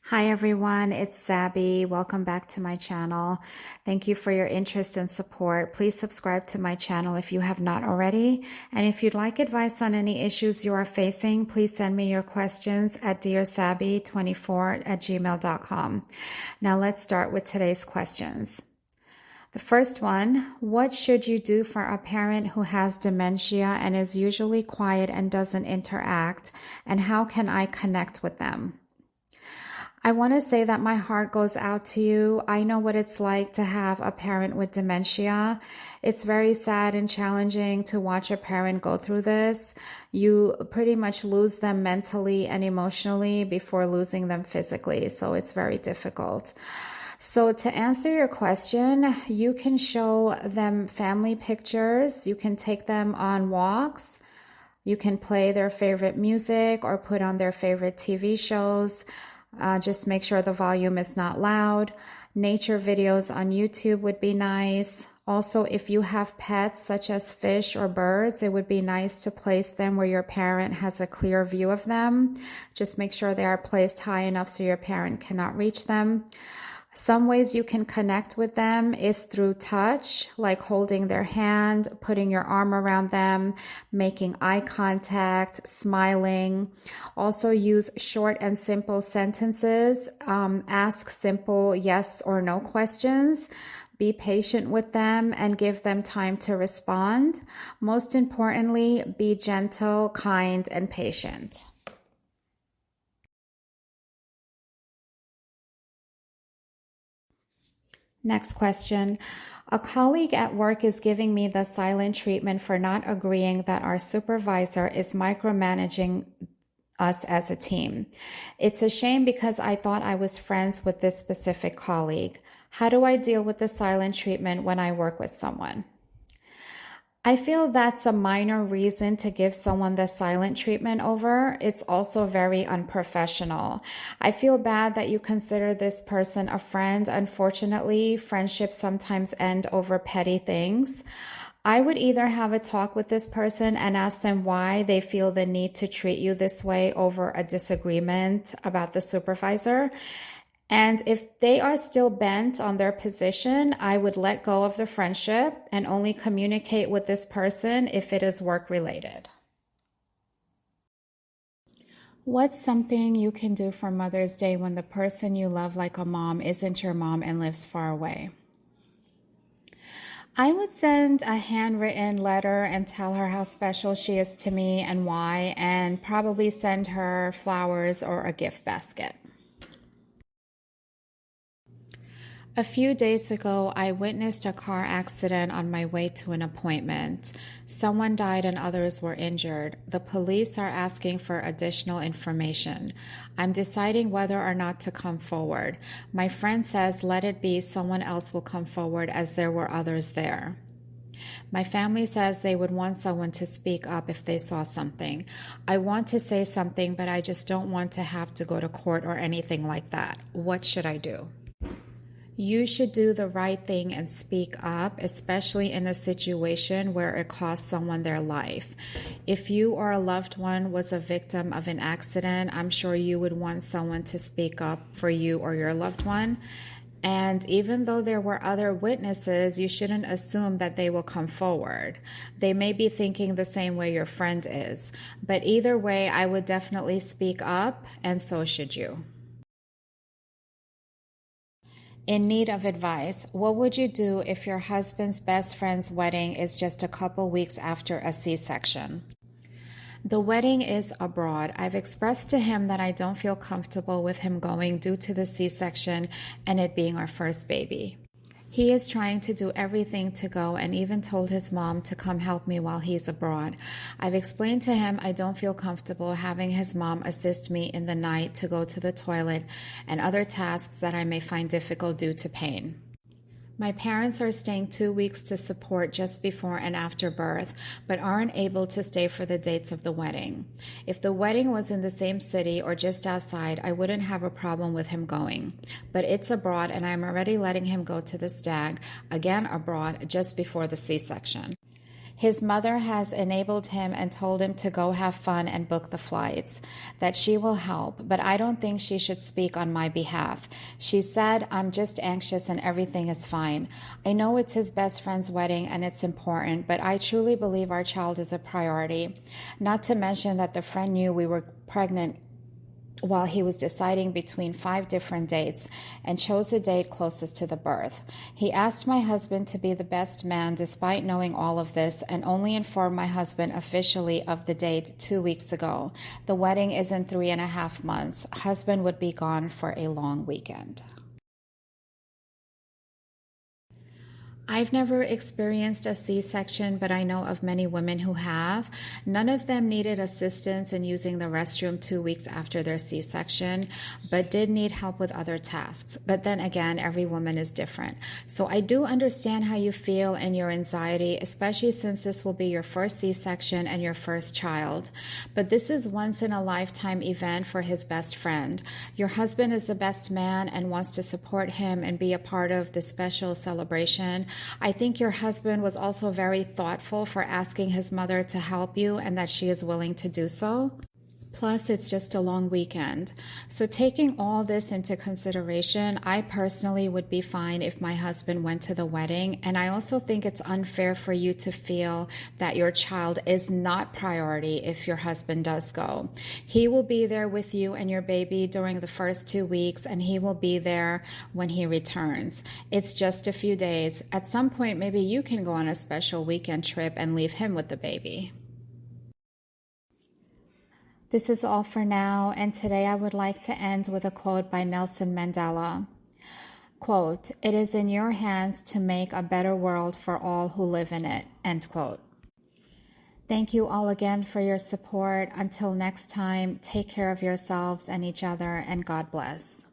Hi everyone, it's Sabby. Welcome back to my channel. Thank you for your interest and support. Please subscribe to my channel if you have not already. And if you'd like advice on any issues you are facing, please send me your questions at dearsabby24@gmail.com. Now let's start with today's questions. The first one, what should you do for a parent who has dementia and is usually quiet and doesn't interact? And how can I connect with them? I want to say that my heart goes out to you. I know what it's like to have a parent with dementia. It's very sad and challenging to watch a parent go through this. You pretty much lose them mentally and emotionally before losing them physically. So it's very difficult. So to answer your question, you can show them family pictures. You can take them on walks. You can play their favorite music or put on their favorite TV shows. Just make sure the volume is not loud. Nature videos on YouTube would be nice. Also, if you have pets such as fish or birds, it would be nice to place them where your parent has a clear view of them. Just make sure they are placed high enough so your parent cannot reach them. Some ways you can connect with them is through touch, like holding their hand, putting your arm around them, making eye contact, smiling. Also use short and simple sentences. Ask simple yes or no questions. Be patient with them and give them time to respond. Most importantly, be gentle, kind, and patient. Next question. A colleague at work is giving me the silent treatment for not agreeing that our supervisor is micromanaging us as a team. It's a shame because I thought I was friends with this specific colleague. How do I deal with the silent treatment when I work with someone? I feel that's a minor reason to give someone the silent treatment over. It's also very unprofessional. I feel bad that you consider this person a friend. Unfortunately, friendships sometimes end over petty things. I would either have a talk with this person and ask them why they feel the need to treat you this way over a disagreement about the supervisor. And if they are still bent on their position, I would let go of the friendship and only communicate with this person if it is work related. What's something you can do for Mother's Day when the person you love like a mom isn't your mom and lives far away? I would send a handwritten letter and tell her how special she is to me and why, and probably send her flowers or a gift basket. A few days ago, I witnessed a car accident on my way to an appointment. Someone died and others were injured. The police are asking for additional information. I'm deciding whether or not to come forward. My friend says let it be, someone else will come forward as there were others there. My family says they would want someone to speak up if they saw something. I want to say something, but I just don't want to have to go to court or anything like that. What should I do? You should do the right thing and speak up, especially in a situation where it costs someone their life. If you or a loved one was a victim of an accident, I'm sure you would want someone to speak up for you or your loved one. And even though there were other witnesses, you shouldn't assume that they will come forward. They may be thinking the same way your friend is. But either way, I would definitely speak up, and so should you. In need of advice, what would you do if your husband's best friend's wedding is just a couple weeks after a C-section? The wedding is abroad. I've expressed to him that I don't feel comfortable with him going due to the C-section and it being our first baby. He is trying to do everything to go and even told his mom to come help me while he's abroad. I've explained to him I don't feel comfortable having his mom assist me in the night to go to the toilet and other tasks that I may find difficult due to pain. My parents are staying 2 weeks to support just before and after birth, but aren't able to stay for the dates of the wedding. If the wedding was in the same city or just outside, I wouldn't have a problem with him going. But it's abroad and I'm already letting him go to the stag, again abroad, just before the C-section. His mother has enabled him and told him to go have fun and book the flights, that she will help, but I don't think she should speak on my behalf. She said, I'm just anxious and everything is fine. I know it's his best friend's wedding and it's important, but I truly believe our child is a priority. Not to mention that the friend knew we were pregnant while he was deciding between 5 different dates and chose a date closest to the birth. He asked my husband to be the best man despite knowing all of this and only informed my husband officially of the date 2 weeks ago. The wedding is in 3.5 months. Husband would be gone for a long weekend. I've never experienced a C-section, but I know of many women who have. None of them needed assistance in using the restroom 2 weeks after their C-section, but did need help with other tasks. But then again, every woman is different. So I do understand how you feel and your anxiety, especially since this will be your first C-section and your first child. But this is once in a lifetime event for his best friend. Your husband is the best man and wants to support him and be a part of the special celebration. I think your husband was also very thoughtful for asking his mother to help you and that she is willing to do so. Plus, it's just a long weekend. So taking all this into consideration, I personally would be fine if my husband went to the wedding. And I also think it's unfair for you to feel that your child is not priority if your husband does go. He will be there with you and your baby during the first 2 weeks, and he will be there when he returns. It's just a few days. At some point, maybe you can go on a special weekend trip and leave him with the baby. This is all for now, and today I would like to end with a quote by Nelson Mandela. Quote, "It is in your hands to make a better world for all who live in it." End quote. Thank you all again for your support. Until next time, take care of yourselves and each other, and God bless.